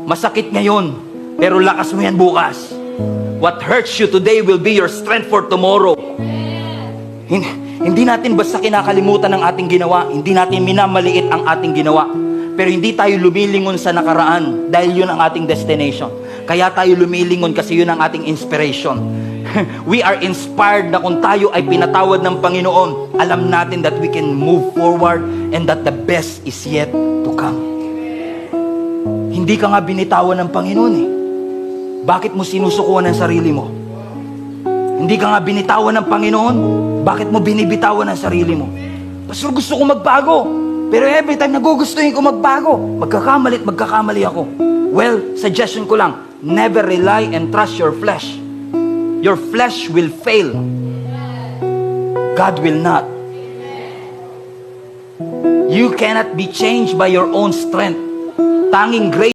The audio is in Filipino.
Masakit ngayon, pero lakas mo yan bukas. What hurts you today will be your strength for tomorrow. Hindi natin basta kinakalimutan ang ating ginawa. Hindi natin minamaliit ang ating ginawa. Pero hindi tayo lumilingon sa nakaraan dahil yun ang ating destination. Kaya tayo lumilingon kasi yun ang ating inspiration. We are inspired na kung tayo ay pinatawad ng Panginoon, alam natin that we can move forward and that the best is yet to come. Hindi ka nga binitawan ng Panginoon eh. Bakit mo sinusukuan ang sarili mo? Hindi ka nga binitawan ng Panginoon, bakit mo binibitawan ang sarili mo? Pastor, gusto ko magbago. Pero every time nagugustuhin ko magbago, magkakamali ako. Well, suggestion ko lang, never rely and trust your flesh. Your flesh will fail. God will not. You cannot be changed by your own strength. Tanging grace